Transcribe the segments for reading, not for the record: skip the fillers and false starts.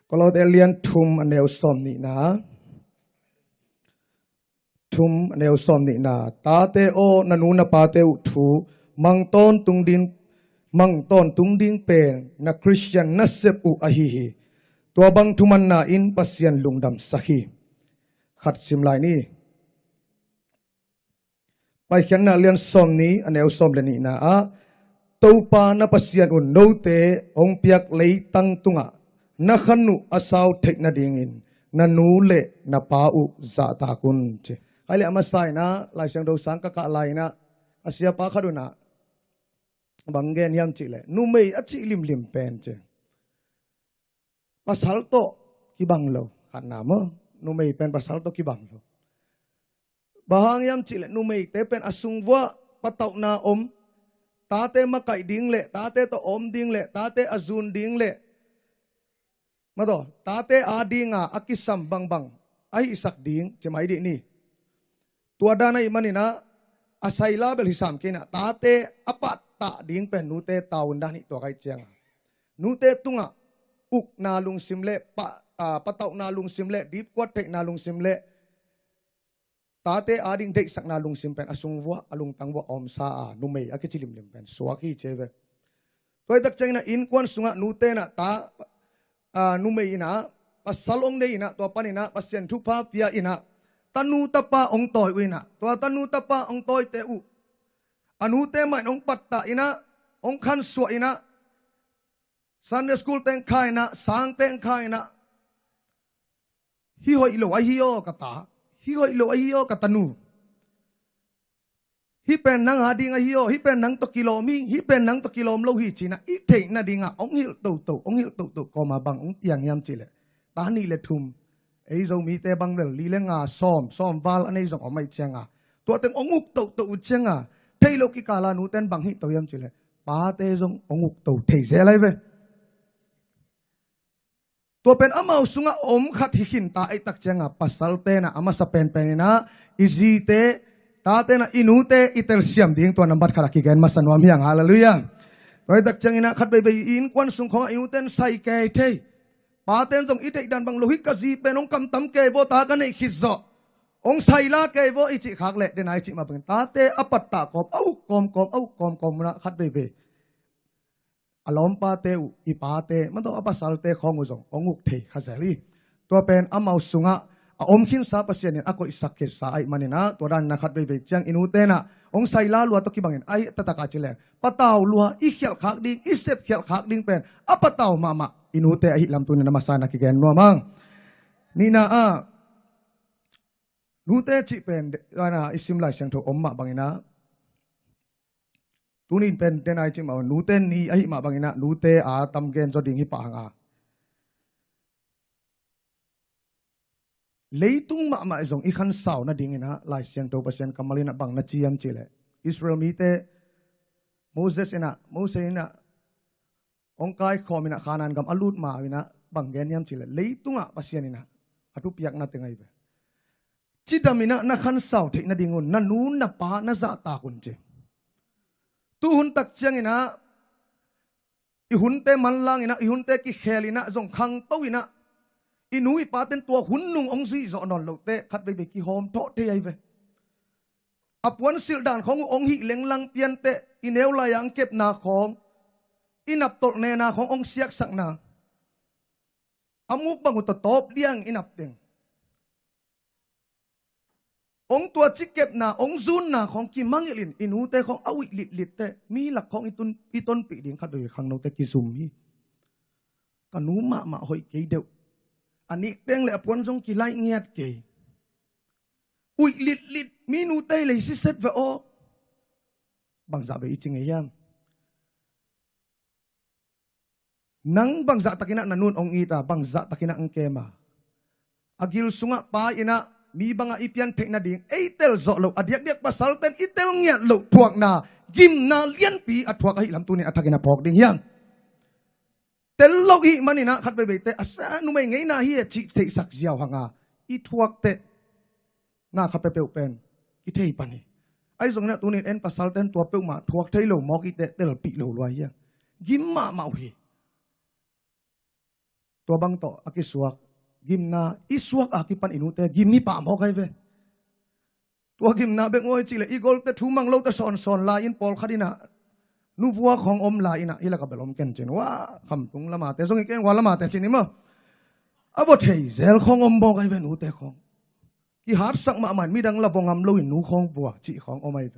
ก็เราได้เรียนทุ่มอันเดียวสมนี่นะทุ่มอันเดียวสมนี่นะตาเตโอนันูนปาเตอุทูมังต้นตุงดินมังต้นตุงดิงเป็นนักคริสเตียนนัสเซปุอาฮีฮีตัวบังทุมันนาอินปัสยันลุงดำสักฮีขัดสิมลายนี่ไปเขียนนักเรียนสมนี้อันเดียวสมเลนี่นะตัวปานับปัสยันอุนโนเตองเปียกเลยตั้งตุงะนักขันุอาสาวเทคนาดิ่งนันนูเลนับปาอุซาตากุนเจใครเลี้ยมาใส่นะลายเสียงดูสังกักลายนะอาเซียปาขัดุนะบางเกนยามจิเลนูไม่อจิลิมลิมเป็นเจpasal to kibang lo karena mo nu may pen pasal to kibang lo bahang yam chile nu may te pen asungwa pataw na tate makai ding le tate to ding le tate azun ding le mato tate adinga akisam bang bang ay isak ding chemai di ni tuada na imanina asayla bel hisam kina tate apat ta ding pen nute taun dah ni to kai cheng nute tunga uk na lung simle pataw na lung simle deep kwat tek na lung simle tate ading dek sak na lung simpen asungwa alung tangwa sa numei akichilim limpen swaki cheve toy tak changna in kwan sunga nute na ta numei ina pasalong ne ina to panina pasien thupa pia ina tanu tapa ong toy uina to tanu tapa ong toy te u anute mai ong patta ina ong khan suwa ina Sunday school teng khai na sang teng khai na hi hoi lo ai hiyo kata hi hoi lo ai hiyo katanu hi pen nang ading ai hiyo hi pen nang to kilomi hi pen nang to kilom lo hi china i thei na dinga ong hil to ko ma bang ong piang yam chile ta ni le thum ei zo mi te bang le li le nga som wal anei zong omai chenga to teng ong uk to chenga thei lo ki kala nu ten bang hi to yam chile pa te zong ong uk to thei ze lai veตัวเป็นอามาสุงะขัดหิขินตาไอตักเจงะปัสสัลเตนะอามาสเปนเป็นนะอิจิเตตาเตนะอินูเตอิเตลเซียมดิ่งตัวนับบัตรขลักกิเกนมาสนวมเฮียงฮาเลลูยาตัวไอตักเจงนะขัดไปอินควันสุงของอินูเตนใส่เกยเทปาเตนจงอิเตดันบังโลหิกจีเป็นองกำตั้มเกยโบตากันในขิดซอองใส่ลาเกยโบอิจิขักเละเดนไอจิมาเป็นตาเตอปัตตากอมเอากอมนะขัดไปอารมณ์ปาเตอุอีปาเตมันต้องอภัสสัลเตของอุจงองุกเทขจรีตัวเป็นอามาสุงะอมขินสาปเสียเนี่ยako isak kir sa ay maninaตัวดันนักขัดไปจังอินุเตนะองไซลาลัวตกิบังเงินไอตะตะกาจิเลปะตาวลัวอีเขียลขากดิ่งอีเซฟเขียลขากดิ่งเป็นอปะตาวมาอินุเตไอลำตุนนมาสานักกิเกนนัวมังนี่นะนูเตจิเป็นนะอิสิมไลเสียงโทอมมาบังเงินะตุนินเป็นเทนไอจิมานูเตนี่ไอมาบังเงินะนูเตตัมเกนจอดิ่งฮิปะหังเลยตุ้งมาจงอีขันสาวน่ะดิ่งนะลายเสียงตัวเปอร์เซ็นต์กำมะลินะบังนะจียมจีเลยอิสราเอลมีเตโมเสสนะองค์กายขอมินะขานันกำอลูดมาวินะบังเกนยมจีเลยเลยตุ้งเปอร์เซ็นต์นี่นะอทุพยักนะตึงไงไปจิตามินะนักขันสาวเทน่ะดิ่งน่ะนูนน่ะปาน่ะจะตาคุณเจตุหุนตักเชียงนะอีหุนเตมันลังนะอีหุนเตกิเขลินะจงขังโตวินะอีนุยปาเต็นตัวหุนนุ่งองซีจอนอนโลเตขัดไปกี่หอมโตเทยไปอับวันสิลดานขององหิเล็งลังเปียนเตอีเนวลายังเก็บนาของอีนับตกเนนาขององเสียกสักนาอามุกบังอุตตบเลี้ยงอีนับเต็งองตัวจิเก็บนาองซุนนาของกิมังเอลินอินูเตของอวิลิเตมีหลักของอีต้นปีดิ่งขัดโดยขังโนเตกิซุมฮีกันนูมาหอยเกยเดียวอันนี้เต็งเลยปวนจงกิไลเงียดเกยอุยลิดมีนูเตเลยสิเซตเวโอบางจะไปจริงไงยังนังบางจะตะกินะนันนูนองอีตาบางจะตะกินะอังเกมาอากิลสุงะปาอินะมีบางอีเปียนเทคนาดิ่งเอเตลโซโลอดียกเดียกภาษาเต็นอีเตลเงียโลทวกนากิมนาเลียนปีอัทวกให้ลำตัวนี้อัทกินะพอกดิ่งยังเตลโลกีมันนี่นะขัดไปเตะอาสานุไม่ไงนะเฮียจิเตสักเจ้าหังอีทวกเตะน่าขัดไปเปลวเป็นอีเทยปานี่ไอ้ส่งเนี่ยตัวนี้เอ็นภาษาเต็นตัวเปลวมาทวกเทยโลมอกอีเตะเตลปีโลลอยยังกิมมาเมาฮี ตัวบังโตอากิสวกกิมนาอิสวกอากิปันอินุเตกิมนี่ป่ามอกใครเวตัวกิมนาเบงโอยจิเลอีกอลเตทูมังโลเตสอนลาอินปอลคดีนะนูบัวของอมลาอินะอิละกับเบลอมเกนจินว่าคำตุงละมาเตซงอีกเกนว่าละมาเตจินิมะอาบทเฮเซลของอมบอกไอเวนูเตของที่หาสักมามันมีดังละบงอมโลอินูของบัวจิของอมไอเว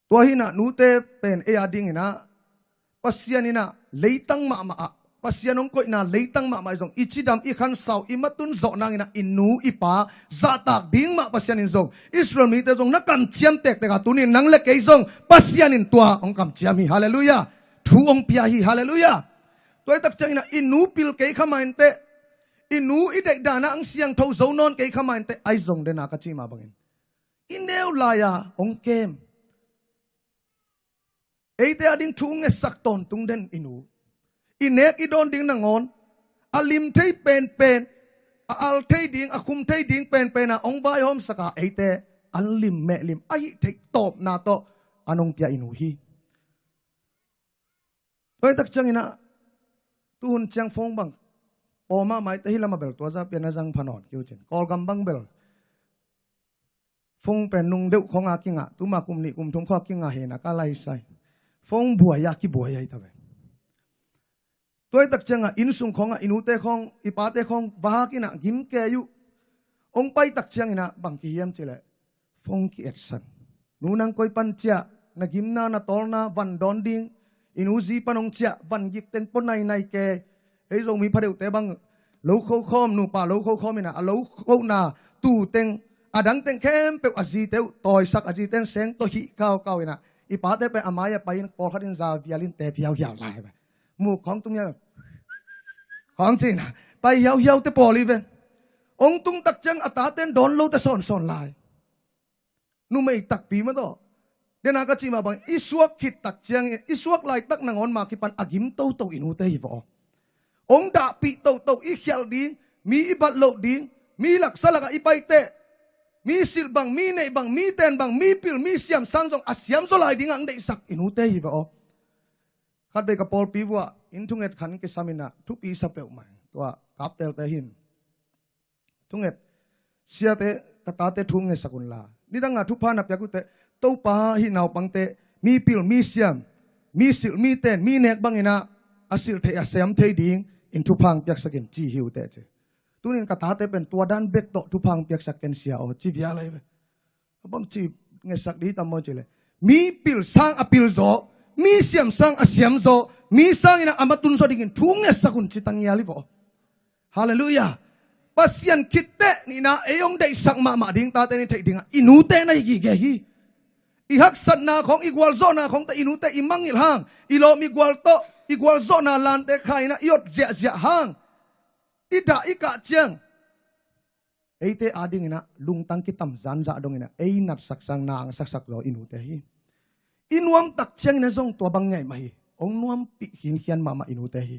ตัวหินะนูเตเป็นเอียดิงนะปัสยานินะเลยตั้งมาปัสยานงก็อินะเลยตั้งมาจงอิจิดามอิขันสาวอิมาตุนโจนังอินะอินูอิปาซาตักดิ้งมาปัสยานินจงอิสราเอลมีแต่จงนักกำเชียมเตกกาตุนินนังเล็กไอจงปัสยานินตัวองกำเชียมีฮาเลลูยาทูองพิยาฮีฮาเลลูยาตัวตักจังอินะอินูปิลเกยขมาอินเตอินูอิเด็กดานะอังเสียงทาวโซนอนเกยขมาอินเตไอจงเดนักจิมาบังอินอินเนวลายาองเกมเอเตอดิ้งทุ่งเอสักตอนตุงเดนอินูอินเนกอีโดนดิ้งนางอนอาลิมเทยเป็นอัลเทยดิ้งอาคุมเทยดิ้งเป็นนะองบายหอมสกาเอเตอัลลิมเมลิมไอเทยตอบนาโตอันองเปียอินูฮีโดยตักจังอินะตุนจังฟงบังโอมาไม่เตหิลามาเบลตัวจะเป็นจังพนอนคิวเจนกอลกัมบังเบลฟงเป็นนุงเดือของอากิงะตุมาคุมนี่คุมทงข้อกิงะเฮนะกาไลไซฟงบัวยากิบัวยาอิตาเวตัวตักจังอินสุงของอินุเตของอิปาเตของบากินะกิมเกยุองไปตักจังอินะบังกิยมเจเลฟงกิเอสันนูนังคอยปัญจานะกิมนานะตอลนาวันดอนดิงอินูซีปนองเจาวันยิกเต็งปนในเกไอทรงมีพระเดวเตบังโลเขาคอมนูป่าโลเขาคอมินะโลเขานาตูเต็งอดังเต็งเข้มเปอจีเตวต่อยสักอจีเต็งเซงตัวหิเก้าอินะอีป้าเตเป็นอามายไปปอลขัดินซาวิอาลินเตพิยาวๆลายไปหมู่ของตุ้งเนี่ยของจริงนะไปยาวๆเตปอลีเวองตุ้งตักจังอัตาเต้นโดนโลเตสอนลายนู่ไม่ตักปีมาต่อเดี๋ยวนักจิมาบังอิสวกขิดตักจังอิสวกลายตักนางอนมาคิปันอากิมโตอินูเตฮิบอองดาปีโตอีเขียวดีมีอิบัตโลดีมีหลักสลักอีไปเตมีสิลบังมีเนบังมีเตนบังมีปิลมีเสียมสังจงอาเสียมโซลายดิ้งอังเดสักอินูเตฮิบอขัดไปกับปอลปีวัวอินทุงเอ็ดขันกิสามินะทุกปีสับเปลมาตัวกับเตลเตหินทุงเอ็ดเสียเตกตาเตทุงเอ็ดสกุลลานี่ดังงาทุกพานับยากุเตโตปาหินาวปังเตมีปิลมีเสียมมีสิลมีเตนมีเนกบังอินะอาศิลเทอาเสียมเทดิ้งอินทุพังเปียกสกินจีฮิวเตเจตัวนี้กตาเตเป็นตัวด้านเบ็ดโตทุพังเปียกสกินเสียโอจีวิอะไรไปบังจีเงสักดีตามมอจิเลยมีปิลสังอปิลโซมีเสียมสังอาเสียมโซมีสังอินะอามาตุนโซดิ้งทุงเอ็ดสกุลจิตังยาลิบอฮาเลลูยาปัสยันคิดเตนี่นะเอยองได้สักมาดิ้งตาเตนี่เทดิ้งอินูเตนะอีกแกฮีอีฮักสันนาของอีกวลโซนาของแต่อินูเตอิมังอิลฮังอีโลมีกวลโตอีกวลโซนาลานเตไข่นะยศเจียฮังอีดาอีกะเจียงเอเตอาดิ้งนะลุงตังกิตัมจันจ่าดงนะเอนัดสักสังนางสักรออินูเตฮีอินวมตักเจียงนะซงตัวบังไงมาฮีองนวมปิหินเขียนมาอินูเตฮี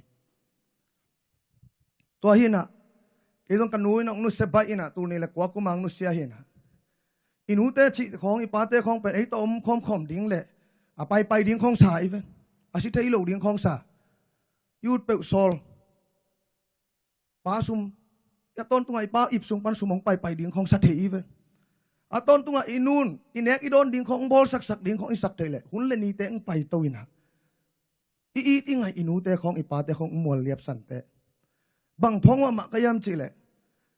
ตัวฮีนะไอ้ตรงกันนู้นองนุเสบายนะตัวนี้แหละกว่ากูมังนุเสียฮีนะอินูเตจิของอีปาเตของเป็นไอ้ตัวอมคอมดิ้งเลยไปดิ้งของสายเว้ยอาชิตย์โลดิ้งของสายูดเปลโซลปาซุมยาต้นตัวไอ้ปาอิบซุมปันซุมองไปดิ้งของสัตย์เว้ยต้นตัวอินูนอินเอกอีโดนดิ้งของบอลสักดิ้งของอิสัตย์เลยหุ่นเลนีเตงไปตัวนะอีติงไงอินูเตของอีปาเตของมัวเลียบสันเตบังพงว่ามักยามจิเลย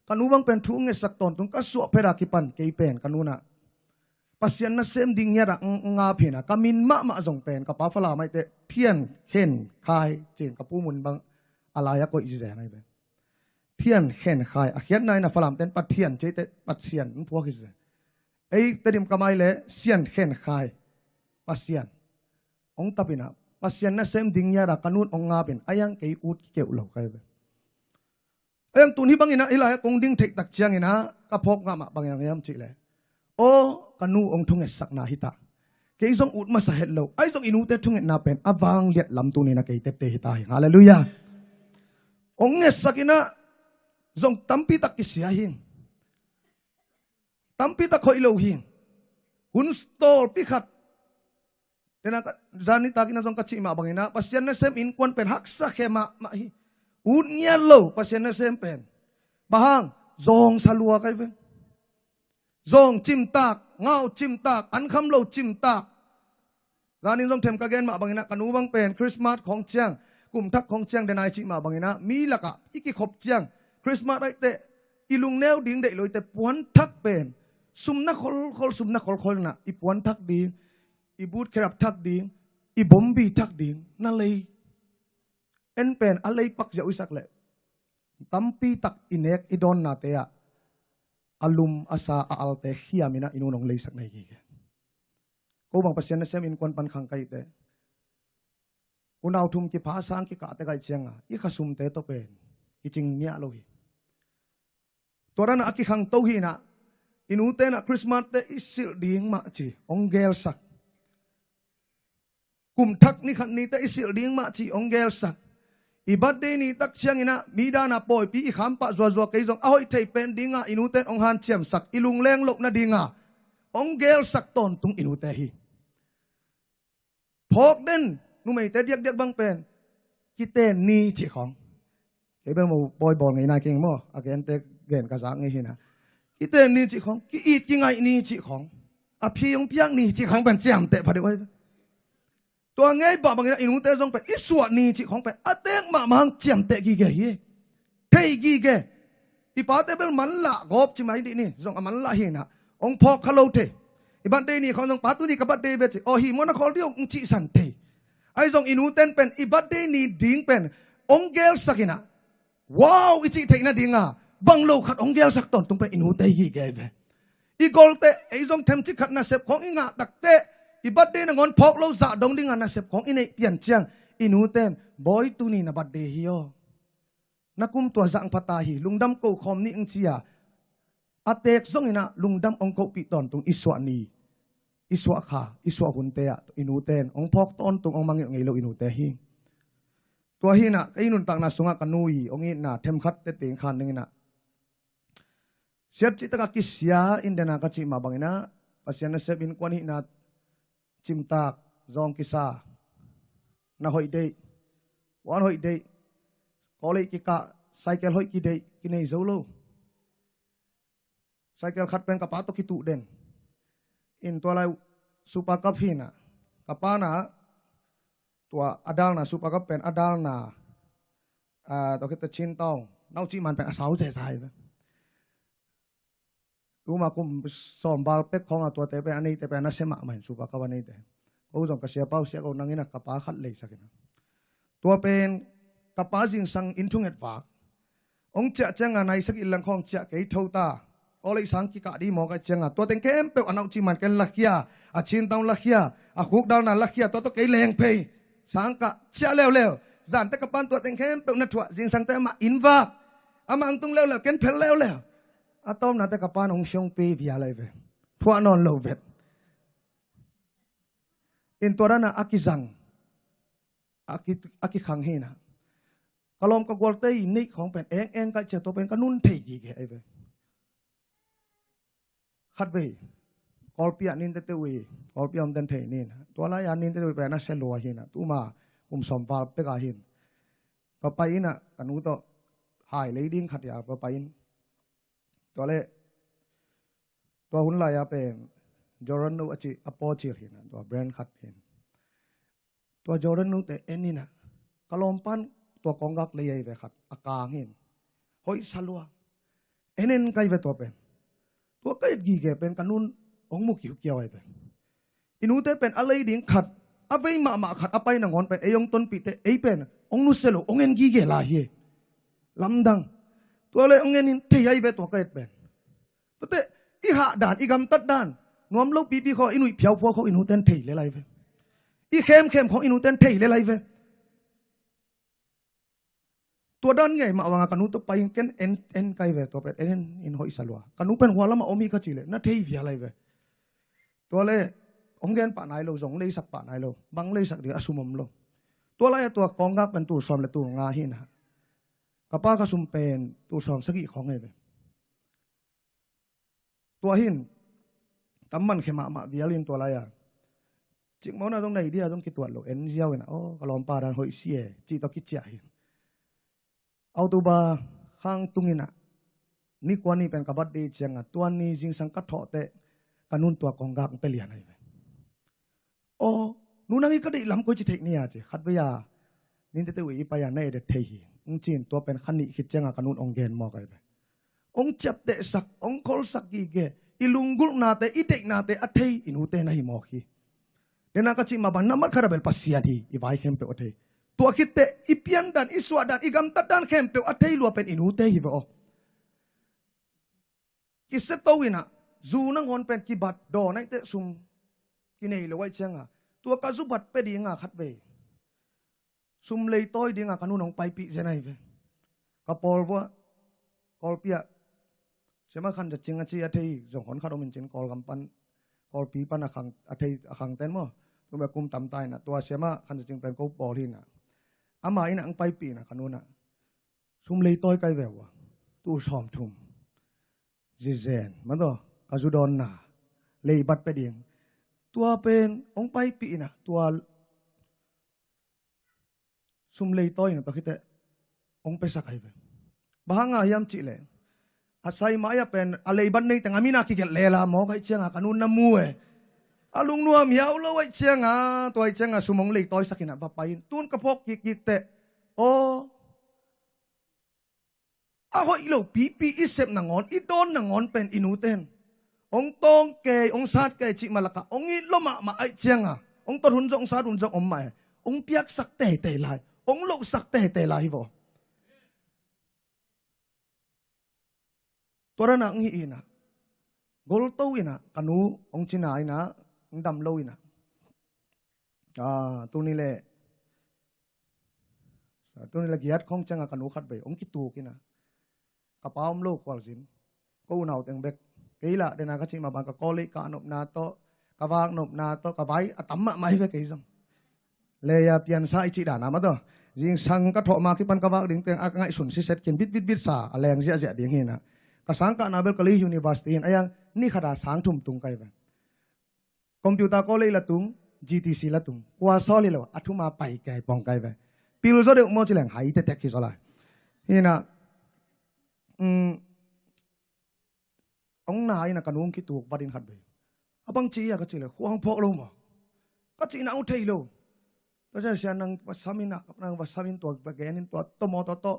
กันูบังเป็นทุ่งเงสักตอนตุงก็สวบเพรากิปันเกยเป็นกันูน่ะปัสยันน่ะเซมดิ้งยาระงาเพนะกามินมาจงเป็นกับป้าฟลาไม่เตเทียนเข็นคายเจนกับผู้มุนบังอะไรยะก็อิจฉาไม่เป็นเทียนเข็นคายเขียนในน่ะฟลามเต้นปัดเทียนเจเตปัดเสียนพวกอิจฉาไอ้เตดิมกาไม่เลยเสียนเข็นคายปัสยันองตาปินะปัสยันน่ะเซมดิ้งยาระกันูนองงาเป็นอายังเกยอุดเกี่ยวเหล่าใครเป็นยังตุนที่บางอินะอิลายกงดิ้งเทคตักเชียงอินะกับพกงามบางอย่างยามจิเลยโอ้กันูองทุ่งเอสักนาฮิตาเกยส่งอุดมาสะเฮ็ดเราไอ้ส่งอินูเตทุ่งเอนาเป็นอวังเลียดลำตุนีนะเกยเตเตฮิตาฮาเลลูยาองเอสักอินะส่งตั้มปีตักกิเสียหิงตั้มปีตักคอยโลหิงหุ่นสโตลพิขัดเดนักจานิตากินะส่งกัจจิมาบางอินะปัสยันนะเซมอินควนเป็นฮักสักเขมาฮิ อุดเงียโลปัสยานะเซมเป็นบางจงสลัวกันเป็นจงจิมตากเงาจิมตากอันคำโลจิมตากจานินจงเทมกะเกนมาบางนะกันนูบังเป็นคริสต์มาสของเจียงกลุ่มทักของเจียงเดนายจิมาบางนะมีละกะอีกขบเจียงคริสต์มาสไรเตะอีลุงแนวดิ่งเดลอยแต่ปวนทักเป็นซุมนักคอลซุมนักคอลนะอีปวนทักดิ่งอีบูดเครับทักดิ่งอีบอมบีทักดิ่งนั่นเลยเอ็นเป็นอะไรปักจะอุสักเลยตัมปีตักอินเอกอีดอนนาเตะอลุมอาซาอัลเตะขี้ยามินะอินุนองเลยสักในกี่กูบางปัสยานะเซมินควนปันขังไกเตะอุณเอาทุมกี่ภาษากี่กะเตะไกเชียงอ่ะอีขสุมเตะตัวเป็นอีจริงเนี้ยโลหิตัวนั้นอากิขังโตหินะอินุเตนะคริสต์มาสเตอิสิลดิ่งมาจีองเกลสักกลุ่มทักนี่ขันนี่เตอิสิลดิ่งมาจีองเกลสักอีบัดเดนี่ตักเชียงอินะมีดานาปอยปีอีขามปะจัวจัวเกยจงเอาไอ้ไทยเป็นดิ่งอ่ะอินุเตนองฮันเชียมสักอิลุงแรงลกนะดิ่งอ่ะองเกลสักตอนตุงอินุเตฮีพอกเด่นนุ่มไอ้เตเดียกบังเป็นกิเตนนี่จีของเก็บเป็นโมบอยบอลไงนายเก่งมั้งอาเกนเตเกนกระซังไงเห็นนะกิเตนนี่จีของกิอีกิไงนี่จีของอภิยงเพียงนี่จีของเป็นเจียมเตะพอดีไว้ตัวไงบอกบางอย่างอินุเตจงเป็นอิสวดนี่จีของเป็นอเตงมามังเจียมเตะกี่เกยเทยกี่เกอีป้าเตเป็นมันละกบจิไหมดินี่จงมันละเห็นนะองพอกคาโลเทอีบัดเดนี่เขาจงป้าตุนี่กับบัดเดเบจิโอหิมอนาคอลเดียวอุจิสันเทไอ้จงอินุเตนเป็นอีบัดเดนี่ดิ่งเป็นองเกลสักินะว้าวอิจิเทนะดิ่งอ่ะบังโลขัดองเกลสักตอนตรงเป็นอินุเตยี่เกยอีกอลเตไอ้จงเทมจิขัดนาเซฟของอิงะตักเตอีบัดเดนงอนพอกเราจะดงดิ่งนาเซฟของอินเอเปลี่ยนเชียงอินุเตนบอยตุนี่นะบัดเดฮิโอนักกุมตัวจังพัตตาฮีลุงดำกูคอมนี่อิงเชียอาเตกซงอินะลุงดำองกูปีตอนตรงอิสวานีอิสวาขาอิสวาหุนเตะอินุเตนองพอกตอนตรงองมังเงยโลอินุเตฮีตัวฮีนะไอ้นุนตักนาสุงะกันนุยองอินะเทมคัดเตติงขันนึงนะเสียจิตตะกิเสียอินเดนากัจิมาบังนะปัสยานะเซบินกวนฮีนะจิมตากจองกิซานาหอยเดย์วันหอยเดย์กอเลยกิกะไซเคิลหอยกิเดย์กินในโซโลไซเคิลขัดเป็นกระป๋าตกิตุเด่นอินตัวอะไรสุปากับหินะกระป๋านะตัวอดัลนะสุปากับเป็นอดัลนะตัวคิดชินตองนอกจีมันเป็นอาสาวเสียใจไหมตัวมาคุมสอมบาลเป็กของตัวเตเป็นอันนี้เตเป็นนักเสมาใหม่สุปากับวันนี้เตกูจงกระเสียเป้าเสียกูนั่งนะกระป๋าขัดเลยสักนะตัวเป็นกระป๋าจิงสังอินทุงเอ็ดฝากองเจ้าเจ้างานในสักอิลังของเจ้าเกยเท่าตาโอเลยสังกิกะดีมองกันเจ้างตัวเต็งเข้มเปออันเอาจีมันกันลักยาอาชินตองลักยาอาคุกดาวนาลักยาตัวเกยแรงเพย์สังกะเจ้าเร็วจานแต่กระป๋าตัวเต็งเข้มเปอนัดถั่วจิงสังแต่มาอินวากอามังตุงเร็วเกินเพลเร็วอาต้มนาแต่กระป๋าองชงปีพิยาเลยเว้ถั่วนอนโลเวทอินตัวนั้นอากิจังอากิขังเฮนะกลมกกวลเตยนี่ของเป็นเองก็จะตัวเป็นกนุ่นเทยีแกไอ้เว้ขัดเว้กอลเปียนินเตเตวีกอลเปียมเดนเทนี่นะตัวลายานินเตเตวีเป็นนักเซลล์เฮนะตัวมากุมสมบาลเปกาเฮนพอไปนะกันนู้ตัวหายเลยดิ้งขัดยาพอไปตัวเล่ตัวหุ่นลายาเป็นจอร์แดนนูอจิอปอจิลเห็นตัวแบรนด์ขัดเห็นตัวจอร์แดนนูแต่เอ็นนี่นะกลมปันตัวกองกักเลยไปขัดอากาเห็นหอยสลัวเอ็นไกไปตัวเป็นตัวก็ยีเกเป็นกันนู้นองมุกเกี่ยวไอ้เป็นอินูเตเป็นอะไรดิ่งขัดเอาไปมาขัดเอาไปนังอนเป็นยงต้นปีเตไอเป็นองนุเซโลองเงินยีเกลาเฮลำดังตัวเลยองเงินเทียไปตัวก็เป็นตัวเตอีหาด่านอีกำตัดด่านนวมลูกปีเขาอินุยเพียวพวกเขาอินูเต้นเทยเลยไรเวอีเข้มของอินูเต้นเทยเลยไรเวตัวด้านไงมาว่ากันนู้ตัวไปกันเอ็นไกเวตัวเป็นเอ็นอินหอยสลัวกันนู้เป็นหัวละมาอมีก็จีเลยนั่นเทยเวียไรเวตัวเลยองเงินป่านไหนเราส่งเลยสักป่านไหนเราบังเลยสักเดียวอสุมมเราตัวไรตัวกองกักเป็นตัวซ้อมและตัวงาหินะกับป้าก็ซุมเป็นตัวซ้อมสักอีของไงเวตัวหินตำมันเขมาเวียลินตัวอะไรอ่ะจิกมอนะตรงไหนเดียวต้องคิดตัวเราเอ็นเจียวนะโอ้กลอมปาดันหอยเสียจีตอกิจใจ Autoba khang tungina ni kwani pen kabat de chenga tuani jing sang kathote kanun tua konga pe lian ai o nunangi ka dei lam ko chi thek nia che khat baya nin te wi pa ya nei de thei hi ung chin tua pen khani khit chenga kanun ongen mo kai ong chap te sak ong kol sak gi ge ilungul na te itek na te athei inu te na hi mo khi dena ka chi ma ban namat kharabel pasian hi i vai khem pe o thei tua khit te ipian dan iswa dan igam ta dan khem pe athei lu pen inu te hi bo ki se to wina zu nang hon pen ki bat do nai te sum ki nei lo wai chenga tua ka zu bat pe dinga khat be sum lei toy dinga kanun ong pai pi zenai ve ka pol wa kol pia sema khan da chinga chi athei jong hon khadom in chin kol gam pan kol pi pan akhang athei akhang ten mo tu ba kum tam tai na tua sema khan da ching pen ko pol hi na ama ina ang pai pi na kanuna sum lei toy kai ve wa tu som thum zizen mando kazudon na lei bat pe ding tua pen ong pai pi na tua sum lei toy na to khite ong pe sakai ve bahanga yam chi le asai maya pen alei ban nei tanga mina ki gel lela mo kai chenga kanun na mu e alung nuam hiao lo wai chenga toy chenga sumong lei toy sakina ba pain tun ka phok ki te o a hoi lo pi pi isep na ngon I don na ngon pen inuten ong tong ke ong sat ke chi malaka ong I lo ma ai chenga ong to hun jong sa hun jong om mai ong piak sak te te lai ong lo sak te te lai bo tora na ngi ina gol to ina kanu ong china ina ong dam lo ina tu ni le giat khong changa kanu khat be ong ki tu kina kapaom lo kwal sim ko unau teng bek keila dena ka chi ma ban ka koli ka nop na to ka wang nop na to ka vai atamma mai ve keisam le ya pian sa chi da na ma to jing sang ka tho ma ki pan ka wang ding teng ak ngai sun si set kin bit sa aleng zia zia ding hina ka sang ka nabel kali university in ayang ni khada sang thum tung kai ba computer ko le la tung GTC la tung kwa so le lo athuma pai kai pong kai ba pil zo de mo chi leng hai te tek ki so la hina ông nãy là kanung ki tu badin khat be abang chi ya ka chi le khuang phok lo mo ka chi na u thei lo to ja sia nang pasamina nang pasamin to ba genin to mo to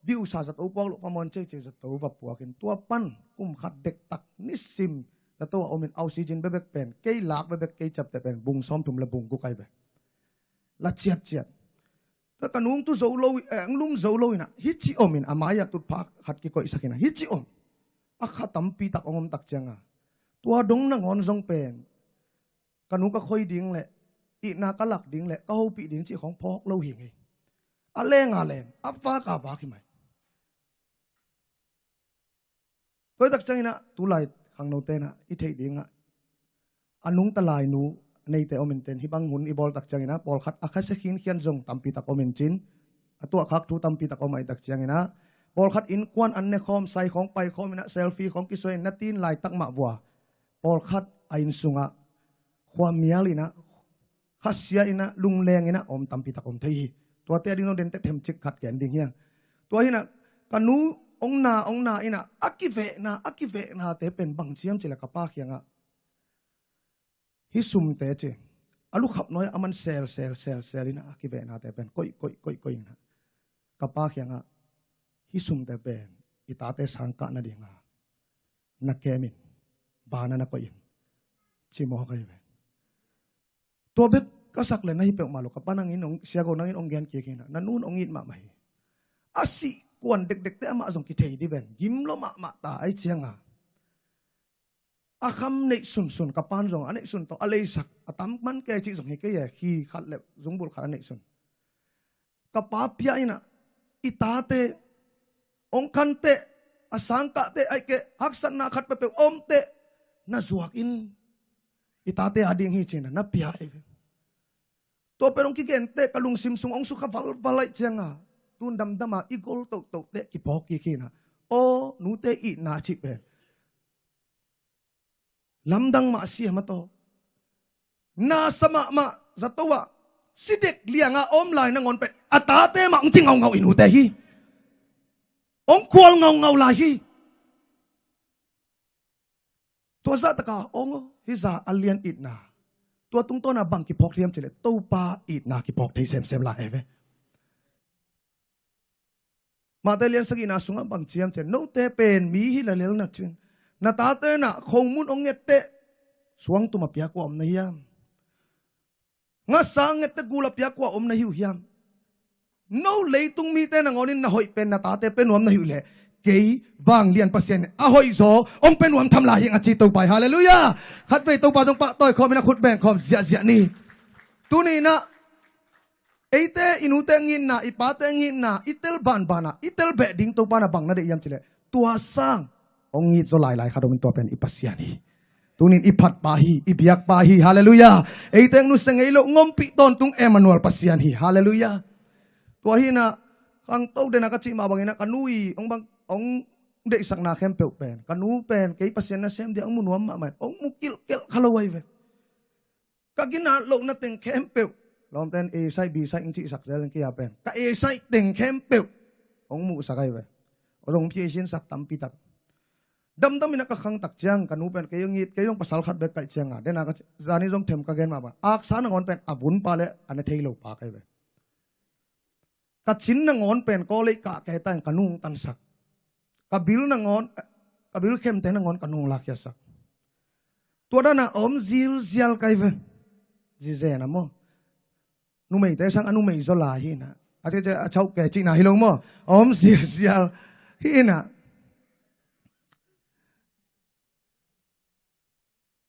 biu sa za to pok lo pamon che za to va puakin tua pan kum khat dek tak nisim ta to omin oxygen bebek pen ke lak bebek ke chap te pen bung som tum la bung ku kai be la chiat chiat ta kanung tu zo lo ang lum zo lo ina hi chi omin amaya tu phak khat ki ko isakina hi chi om akha tampi tak ongom tak changa tua dong na ngon zong pen kanu ka khoi ding le I na ka lak ding le ka ho pi ding chi khong phok lo hi ngai aleng afa ka ba ki mai toi tak changina tu lai khang no te na I thei dinga anung ta lai nu nei te omin ten hi bang hun I bol tak changina pol khat akha se khin khian zong tampi tak omin chin atua khak thu tampi tak omai tak changina pol khat in kwan an ne khom sai khong pai khom ina selfie khong kisoi na tin lai tak ma bua pol khat ain sunga khwa mialina khasia ina lungleng ina om tampi tak om thei to te ding no den te them chik khat ken ding hiang to hina kanu ong na ina akive na te pen bang chiam chila kapa khianga hi sum te che alu khap noi aman sel ina akive na te pen koi na kapa khianga hi sum te pen itate sangka na dinga na kemin bana na koin chimo kai ve to be kasak le nahi pe malo ka panang in ong sia go nangin ong gen ki kina nanun ong it ma mai asi kwan dek te ama zong ki thei di ben gim lo ma ta ai chianga akham nei sun ka pan zong ane sun to alei sak atam man ke chi zong ke ye khi khat le zong bul khat ane sun ka pa pia ina itate ong kan te asangka te ai ke haksan na khat pe om te na zuak in itate ading hi china na pia ai to perong ki gen te kalung simsung ong su kha valai chianga tun dam dama igol to te ki pok ki kina o nu te I na chi pe lamdang ma sia ma to na sama ma zatowa sidek lianga om lai na ngon pe atate ma ong chingau ngau inu te hi ông qual ngầu ngầu lại hi tua za ta ka ông hi za alien it na tua tung to na bang ki phok thiam chile to pa it na ki phok thei sem la eve mà tây liên sagi na sunga bang chiam chen no te pen mi hi la lel na chin na ta te na khong mun ong nget te suang tu ma pia ko om na hiam nga sang nget te gula pia ko om na hiu hiam no leitung mi te na ngonin na hoi pen na ta te pen om na hiu le kei vang lian pasien a hoi zo ong pen om tham la hi nga chi to pai hallelujah khat ve to pa jong pa toy khom na khut ben khom zia zia ni tu ni na eite inute ngin na ipate ngin na itel ban bana itel be ding to bana bang na de yam chile tua sang ong ngit zo lai lai khadom to pen ipasiani tunin iphat pa hi ibiak pa hi hallelujah eite nu sengei lo ngom pi ton tung Emmanuel pasian hi hallelujah tua hi na kang to de na ka chi ma bangina kanui ong bang ong de sak na khem pe pen kanu pen kei pasian na sem dia ong munuam ma man ong mukil kel khalawai ve kagina lo na teng khem pe lom ten a sai b sai inchi sak zel kia pen ka a sai teng khem pe ong mu sakai ve ong phi sin sak tam pi tak dam dam ina ka khang tak chang kanu pen kayong ngit kayong pasal khat be kai chang a dena ka zani jong them ka gen ma ba ak sa na ngon pen abun pa le an thei lo pa kai ve ka chin na ngon pen ko le ka kai tan kanung tan sak ka bil na ngon ka bil khem te na ngon kanung la kya sak to da na om zil zial kai ve ji ze na mo nu mei te sang anu mei zo la hi na a che a chau ke chi na hi lo mo om zil zial hi na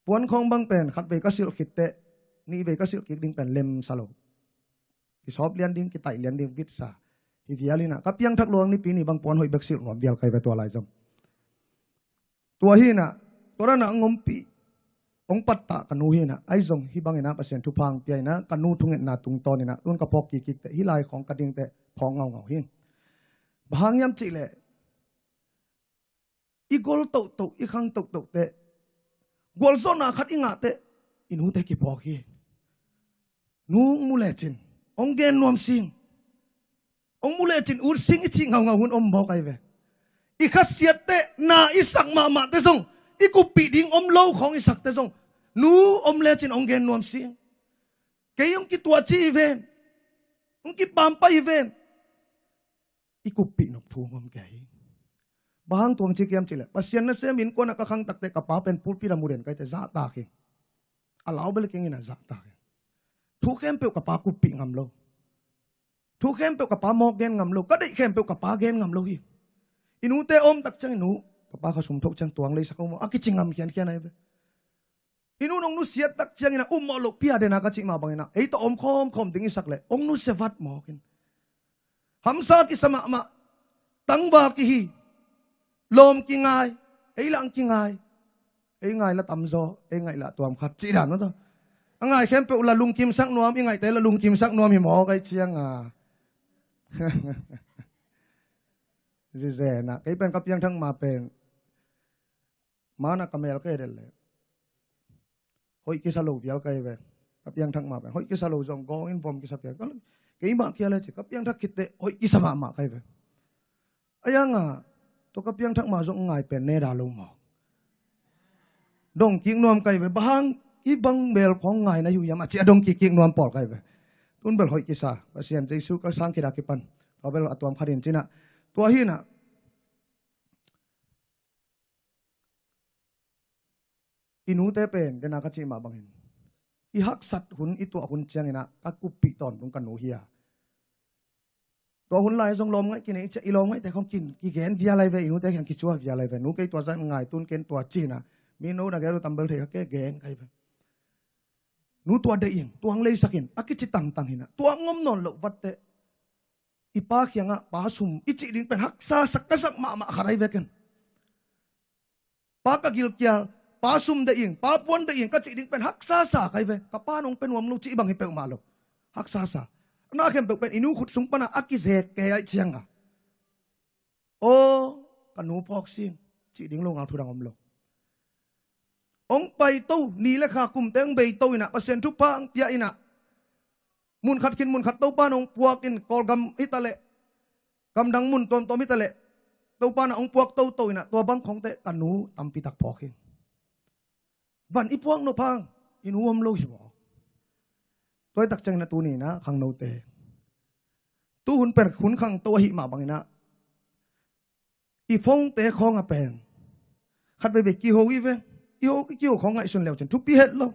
puan khong bang pen khat ve ka sil khit te ni ve ka sil kik ding pen lem salo ki sop lian ding ki tai lian ding kit sa hi vialina ka piang thak luang ni pi ni bang puan hoi bek sil nom bial kai ve to lai jom tua hi na tora na ngom pi ong patta kanu hi na ai jong hi bang ina pasien thu phang pi na kanu thunget na tung ton ina tun ka pok ki kik te hi lai khong ka ding te phong ngau ngau hi bhang yam chi le i gol to to i khang to to te gol zo na khat inga te inu te ki pok hi nu mule chin ong gen nuam sing ong mule chin ur sing i chi ngau ngau hun om bo kai ve i khasiat te na i sak ma ma te song i ku pi ding om lo khong i sak te song nu om le chin ong gen nuam sing ke yong ki tua chi ve ong ki pam pa i ve i ku pi no thu ngom ke hi bahang tuang chi kiam chile pasien na sem in ko na ka khang tak te ka pa pen pul pi ra muren kai te za ta ki alaw bel king ina za ta ki thu khem pe ka pa ku pi ngam lo thu khem pe ka pa mo gen ngam lo ka dei khem pe ka pa gen ngam lo hi inu te om tak chang inu ka pa ka sum thok chang tuang le sakau mo akichingam khian khian ai be inu nong nu siat tak chang ina mo lo pia de na ka chi ma bang ina ei to om khom khom ding i sak le ong nu se vat mo kin hamsa ki sama ma tang ba ki hi lom ki ngai ei lang ki ngai ei ngai la tam zo ei ngai la tuam khat chi dan no to angai khem pe la lung kim sak nuam i ngai te la lung kim sak nuam hi mo kai chiang a ze na kai pen kap yang thang ma pen mana kamel kai del le hoi ki salo vial kai ve kap yang thang ma pen hoi ki salo jong go in vom ki sap ya kai ma kia le chi kap yang thak kit te hoi ki sama ma kai ve ayanga to kap yang thak ma jong ngai pen ne da lo mo dong king nuam kai ve bahang i bang bel khong ngai na hu yam a chi dong ki king nuam pol kai ve tun bel hoi ki sa pasien jesu ka sang ki da ki pan ka bel atuam kharin china tua hi na inu te pen de na ka chi ma bangin i hak sat hun i to hun chiang ina ka ku pi ton tung kan nu hia to hun lai jong lom ngai ki nei che i lom ngai te khom kin ki gen via lai ve inu te khang ki chua via lai ve nu ke to zan ngai tun ken to chi na mi no na ge ru tambal the ke gen kai ve nu to de ing tuang lei sakin akichi tang tang hina tuang ngom non lo wat te ipa khianga pa sum ichi ding pen hak sa sak ka sak ma ma kharai veken pa ka gil kya pa sum de ing pa pon de ing ka chi ding pen hak sa sa kai ve ka pa nong pen wam lu chi bang hi pe ma lo hak sa sa na khem pe pen inu khut sung pana aki ze ke ai chianga o kanu pok sim chi ding lo ngal thu dang om lo ong pai to ni le kha kum teng bei to ina pasen thu pang pia ina mun khat kin mun khat to pa nong puak in kol gam itale kam dang mun tom tom itale tàu pa na ông puak tàu tàu na tua bang khong te kanu tampi tak phokin van ipuang no pang inuam lo hi mo toy tak chang na tu ni na khang no te tu hun per hun khang to hi ma bang na i phong te khong a pen khat be ki ho i ve i ho ki ho khong ai sun leo chen thu pi het lo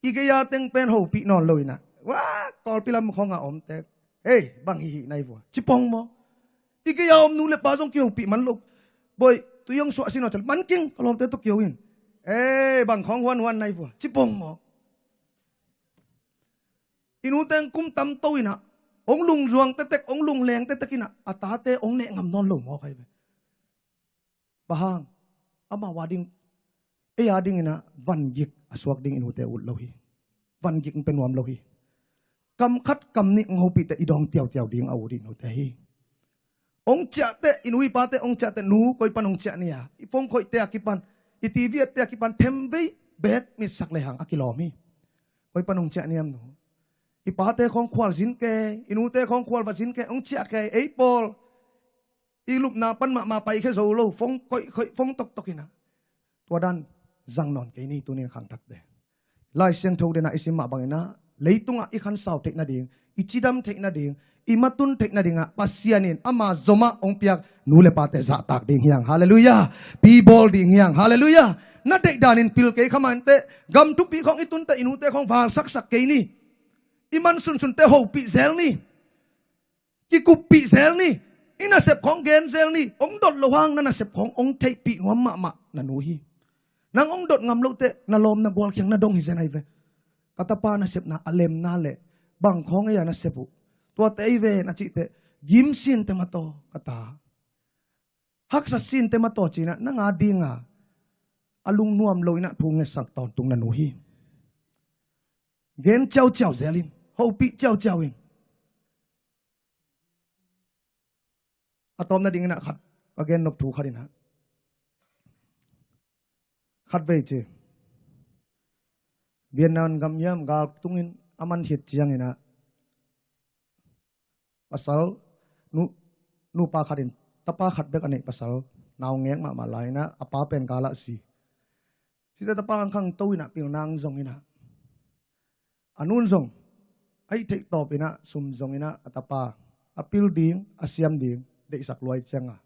i ge ya teng pen ho pi non loi na wa kol pi lam khong a om te hey bang hi nai vo chi pong mo i ge ya om nu le pa jong ki ho pi man lo boy tu yong so sin no chal man king kolom te to kyo in hey bang khong wan wan nai vo chi pong mo inu teng kum tam to ina ông lùng ruộng tết tết ông lùng leng tết tết kia à ta tê ông nè ngầm non lùng ngó cái vậy bahang ama wading ading ina van yik aswak ding inu te ut lohi van yik pen wam lohi kam khat kam ni ngau pi te idong tiao tiao ding au ri no te hi ông cha te inui pa te ông cha te nu koi pan ông cha nia ipong koi te akipan i tv te akipan them ve bet mi sak le hang akilomi koi pan ông cha niam nu ipate khong khwal zin ke inute khong khwal ba zin ke ong chia ke apol iluk na pan ma pai khe zo lo phong khoi phong tok tokina to dan zang non ke ni tunin khang tak de lai sen tho de na isim ma bangena leitunga i khan saw thek na ding ichidam thek na ding imatun thek na dinga pasianin ama zoma ong piak nule pate za tak ding hiang hallelujah pi bol ding hiang hallelujah na dek danin pil ke khamante gam tu pi khong itun ta inute khong wal sak sak ke ni iman sun sun te ho pi zel ni ki ku pi zel ni ina sep khong gen zel ni ong dot lo hang na sep khong ong thei pi ngam ma na nu hi nang ong dot ngam lo te na lom na bol kyang na dong hi zen ai ve katapa na sep na alem na le bang khong ya na sepu to te ve na chi te gim sin te ma to kata hak sa sin te ma to chi na nga dinga alung nuam lo ina thu nge sak ton tung na nu hi gen chao chao zelin ho pi chao chao in atom na ding na khat again nop thu kharin ha khat ve che bianan gam yam gal tungin aman hit chiang ina pasal nu pa kharin tapa khat bek ane pasal naw ngeng ma lai na apa pen gala si sita tapa ang khang to ina pil nang zong ina anun zong ai take top ina sum zong ina atapa apil ding asiam ding de sak loi changa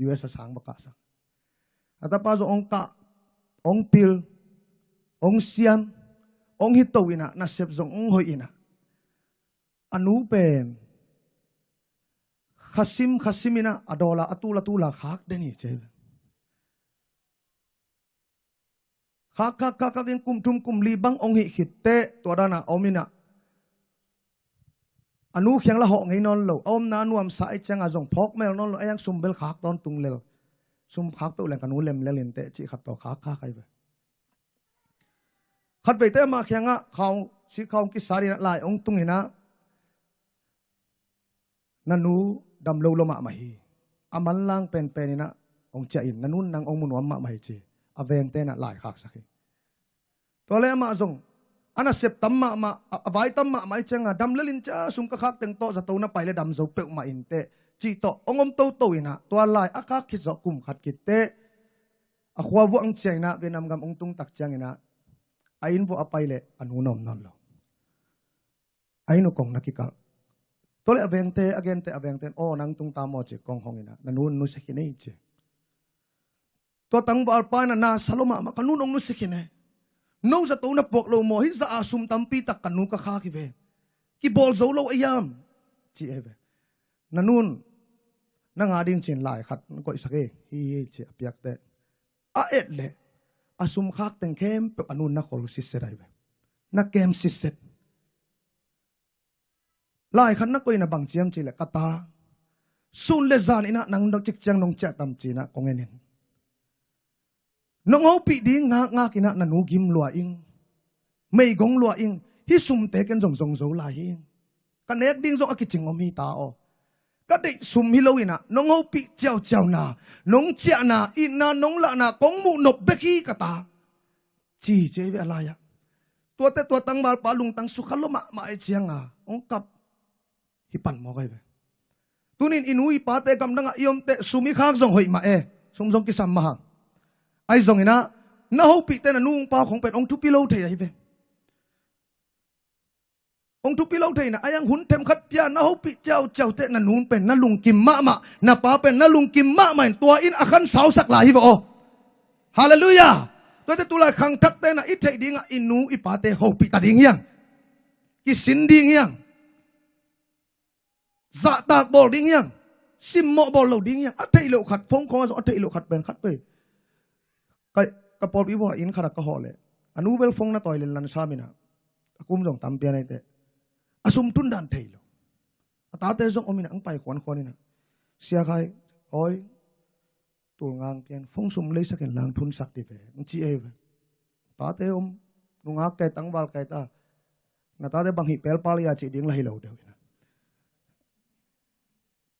US sang baka sa atapa zo ong pil ong siam ong hito ina na sep zong ong hoi ina anu pen khasim ina adola atula khak deni che khak din kum li bang ong hi khitte to dana omina anu khyang la ho ngei non lo om na nuam sa ai changa jong phok mel non lo ayang sumbel khak ton tung lel sum khak pe leng kanu lem lelin te chi khat to khak kai ba khat be te ma khyanga khaw si khaw ki sari na lai ong tung ina nanu dam lo lo ma hi aman lang pen ina ong cha in nanun nang ong mun ma hi chi aveng te na lai khak sakhi to le ma zong ana sep tam ma avai tam ma mai chenga dam lelin cha sum ka khak teng to za to na pai le dam zo pe ma in te chi to ongom to ina to lai aka khit zo kum khat kit te a khwa vu ang chena benam gam ong tung tak chang ina ain vu apai le anu nom non lo ainu kong nakikal to le aveng te again te aveng ten o nang tung ta mo che kong hong ina nanun nu sekine che to tang bal pa na saloma ma kanun ong nu sekine no za to na pok lo mo hi za asum tampi tak kanu ka kha ki ve ki bol zo lo ayam chi eve nanun na nga ding chin lai khat ko isake hi che apiak te a et le asum khak teng kem pe anun na khol si serai ve na kem si set lai khat na ko ina bang chiam chi le kata sun le zan ina nang dok chik chang nong cha tam chi na kongenin nong ho pi ding nga kina nanu gim lua ing mei gong lua ing hi sum te ken jong zo la hi kanek ding zo akiching om hi ta o ka de sum hi lo ina nong ho pi chao na nong chia na ina nong la na kong mu nop beki kata chi che ve ala ya to tang bal pa lung tang su khalo ma e chianga ong kap hi pan mo kai ve tunin inui pate kam danga iom te sumi khak zong hoi ma sum zong ki sam ma ai zong ina na ho pi te na nung pa khong pen ong tu pi lo thei ai ve ong tu pi lo thei na ayang hun them khat pia na ho pi chau chau te na nun pen na lung kim ma ma na pa pen na lung kim ma ma tua in akhan sau sak la hi vo hallelujah tôi te tu la khang thak te na i thei dinga inu i pate ho pi ta ding hiang ki sin ding hiang dạ tạc bol ding hiang sim mo bol lo ding hiang a thei lo khat phong ko so a thei lo khat ben khat pe kai ka pol bi bo in khara ka hole anu bel phong na toilen lan sa mina akum jong tam pia nai te asum tun dan thei lo ata te jong omina ang pai kon kon ina sia khai oi tu ngang pian phong sum le saken lang thun sak ti ve chi e ta te nunga kai tangwal kai ta na ta te bang hi pel pal ya chi ding la hi lo de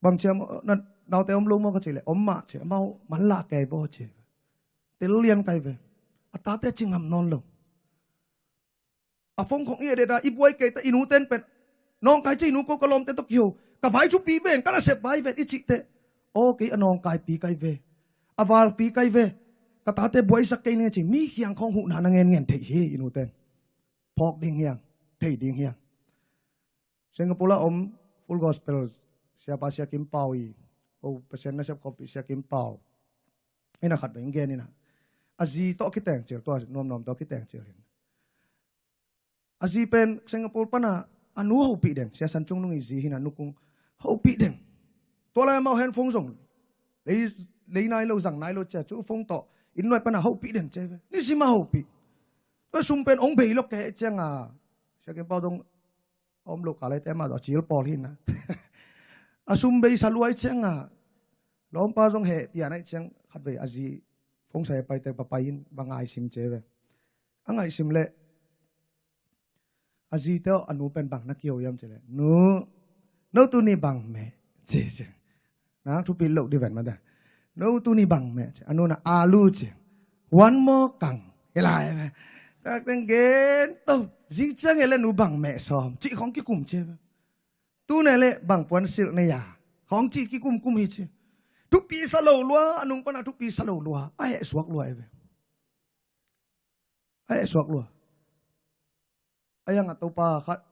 bang chiam na nau te lu mo ka chi le ma che mau man la kai bo che te lian kai ve ata te chingam non lo a phong khong e de da i boy kai ta inu ten pen nong kai chi inu ko kolom te to kyo ka vai chu pi ben ka na se vai ve i chi te o ke anong kai pi kai ve aval pi kai ve ka ta te boy sak kai ne chi mi hiang khong hu na na ngen ngen thei he inu ten phok ding hiang thei ding hiang Singapore full gospel siapa sia kim pau i pesen na siap kopi sia kim pau ina khat beng gen ina azi to ki teng chel to nom to ki teng chel azi pen Singapore pana anu ho pi den sia san chung nung i zi hina nukung ho pi den to la mau hen phong zong lấy nai lo rằng nai lo cha chu phong to in noi pana ho pi den che ni si ma ho pi to sum pen ong bei lo ke chang a sia kim pau dong lo ka lai te ma do chil pol hin na asum bei saluai changa lom pa jong he pia nai chang khat bei azi phong sai pai te pa pain bangai sim che ve angai sim le azi te anu pen bang na kio yam che le no tu ni bang me che na tu pi lo di ven ma da no tu ni bang me anu na alu che one more kang elai ta teng gen to jing chang ele nu bang me som chi khong ki kum che tu này lệ bằng quan sự này à không chỉ cái cung hi chứ thúc pi sa lầu lúa anung pana thúc pi sa lầu lúa ai suak lúa ai suak lúa ai yang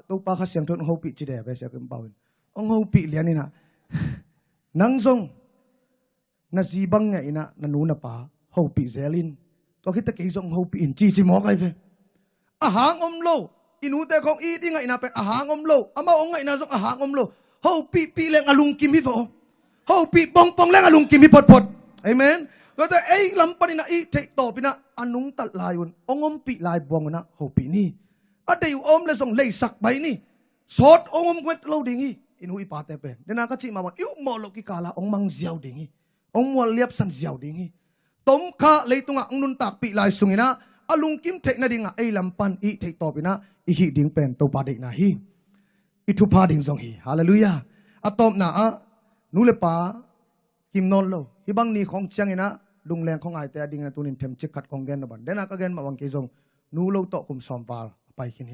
tau pa kha siang thon ho pi chi de be sia kem pawin ong ho pi lian ina nang zong na ji bang ngai ina na nu na pa ho pi zelin to khita ke zong ho pi in chi mo kai ve a hang lo inu te khong i ding ngai na pe a hang lo ama ong ngai na zong a hang lo ho pi leng alung kim hi vo ho pi pong leng alung kim hi pot amenก็แต่ไอ้ลำปนินะอีเทต่อปีนะอนุงตัดลายวันองปีลายบวงนะโหปีนี่อะเดี๋ยวเลยส่งเลยสักใบนี่สดองเวทเราดิ่งอินุอีปาเตเป็นเดนักจิมาว่าอิวมอลกิกาลาองมังเจียวดิ่งองมัวเลียบสันเจียวดิ่งต้มข้าเลยตุงองนุนตักปีลายสุงนะอลุงกิมเทนะดิ่งไอ้ลำปันอีเทต่อปีนะอีหิดิ่งเป็นตัวปาเด็กนะฮีอีทุพาดิ่งส่งฮีฮาเลลูยาอะตอมนะนูเลปากิมนอนโลฮิบังนี่ของเชียงนะลุงแรงของไอแต่ดิ่งนะตุนินเทมจิกัดของแกนนะบันเดนักแกนมาวังเกจงนูโลโตคุมซอมบาลไปกินเฮ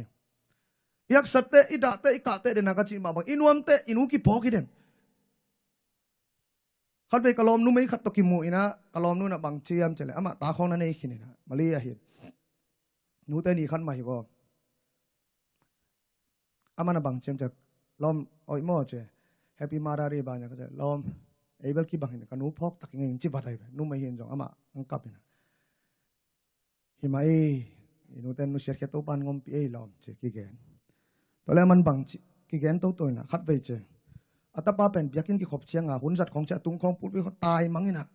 อยากสัตเตอิดาเตอิกาเตเดนักจิมาบังอินวมเตอินุกิพอกิเดนขัดไปกลอมนูไม่ขัดตกิมูอินะกลอมนูนะบังเชียมเจเลยอามาตาของนั่นเองกินนะมาเลียเห็นนูเตนี่ขันมาหิบอามานะบังเชียมจะล้อมอ้อยหม้อเจแฮปปี้มารารีบานเนี่ยก็จะล้อมไอ้เบลกี้บังเห็นกันนูพอกตักเงินจิบอะไรนูไม่เห็นจงอามาอังกับนะหิมานูเตนูเสียแค่ตัวปันงมปีล้อมเจกิเกนตอนแรกมันบังกิเกนตัวนะขัดไปเจอัตป้าเป็นเบียกินกิขบเชียงหุ่นสัตว์ของเจ้าตุงของพูดไปเขาตายมั้งนี่นะ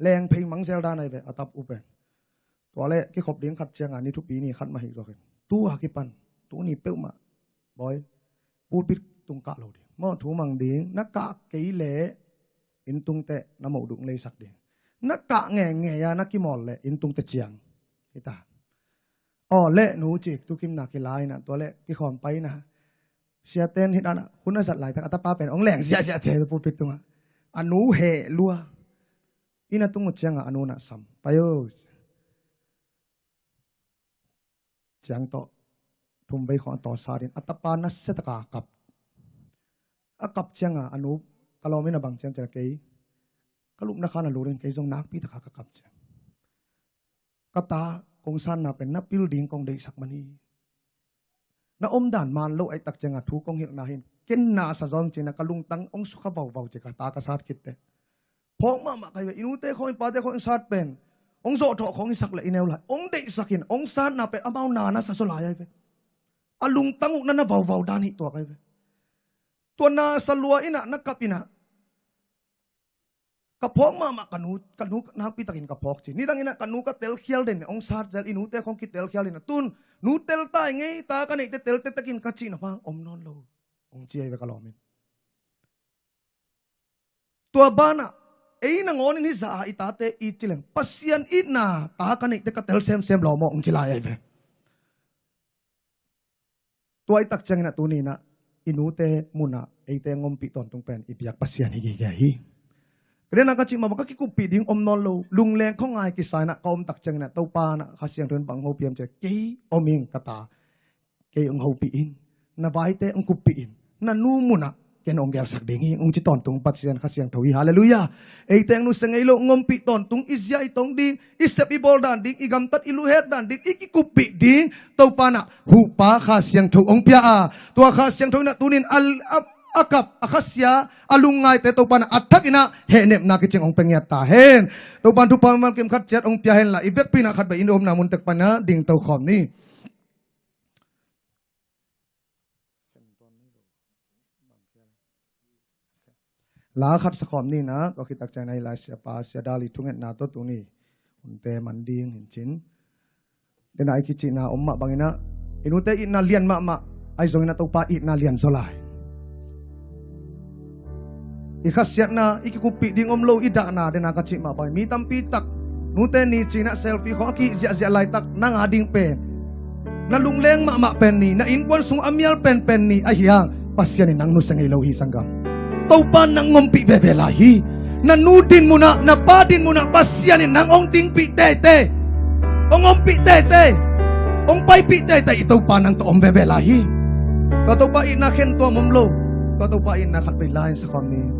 แรงเพลงมั้งเซลดาในแบบอัตอุเป็นตัวแรกกิขบเลี้ยงขัดเชียงนี่ทุกปีนี่ขัดมาอีกตัวกันตัวกิปันตัวนี้เปิ้ลมาบอยพูดปิดตุงกะเราดิมอถูมังดีนักกะกี่เละอินตุงเตะน้ำหมูดุงเลยสักเดียนักกะแง่ยานักกิมอลเละอินตุงเตะเจียงนี่ตาอ๋อเละหนูจิกตุกิมนักกิลายนะตัวเละกิขอนไปนะเสียเต้นที่นั่นคุณอาศัยหลายทั้งอัตป้าเป็นองแหลงเสียเจพูดปิดตรงอนุเหลัวอินาตุงเจียงอนุน่ะซ้ำไปโอเจียงต่อทุ่มไปขอต่อซาดินอัตป้านัสเสตกากับอากับเจียงอนุ kalau mình là bằng xem cái lúc nó khá là lúa cái dòng nát bị thắc cặp chứ kata công san na pen na building công đầy sắc mani na đàn man lâu ai tắc chăng à thu công hiện na hin ken na sa zong china kalung tang ong sukha vào chỉ cả ta sát kite phong mà cái vậy inu te khoi pa te khoi sát pen ong zo tho khong sak le ineu lại ong đầy sakin ong san na pen amau na sa so lai ai ve alung tang na vào đan hi to cái ve to na sa lua ina na kapina kapok mama kanu na pitakin kapok chi ni dang ina kanu ka tel khial den ong sat jal inu te khong ki tel khial ina tun nu tel tai ngei ta ka nei te tel te takin ka chi na pang om non lo ong chi ai ve kalomin tua bana ei na ngon ni za ita te i chileng pasian ina ta ka nei te ka tel sem lo mo ong chi lai ai ve tua i tak chang na tu ni na inu te muna ei te ngom pi ton tung pen i piak pasian hi hi kaya nakachik mabaka kikupi ding non lo lung leng ko ngai kisay na kaom takchang na tau pa na kasyang rin bang hopiam che kay oming kata kay ang hopiin na baite ang kupiin na numuna ken ong gel sakdingi ong chiton tung patsiyan kasyang tawi hallelujah ay teng nu sengaylo ngompi ton tung isya itong ding isep ibol dan ding igamtat iluhet dan ding ikikupi ding tau pa na hupa kasyang taw ong pia tua kasyang taw na tunin akap akasya alungay te to pan atak ina henep na kiching ong pengyat tahen to pan tu pan kim khat chat ong piahen la ibek pina khat ba inom na mun tek pana ding to khom ni la khat sa khom ni na to kitak chai nai la sia pa sia dali thunget na to tu ni unte manding hin chin dena ai kichi na omma bangina inute ina lian ma ai zong na to pa it na lian solai ikhasyat na ikikupi ding omlo ida na den akachik ma bai mi tampi tak nute ni china selfie ko ki zia lai tak nang ading pen na lungleng ma pen ni na inkwan sung amial pen ni ahyang pasyan ni nang nusang ilaw hi sanggam taupan nang ngompi bebelahi na nudin muna na padin muna pasyan ni nang ong tingpi tete ong ompi tete ong paipi tete itaupan nang to om bebelahi kataupain na ken to momlo kataupain na katpailain sa kami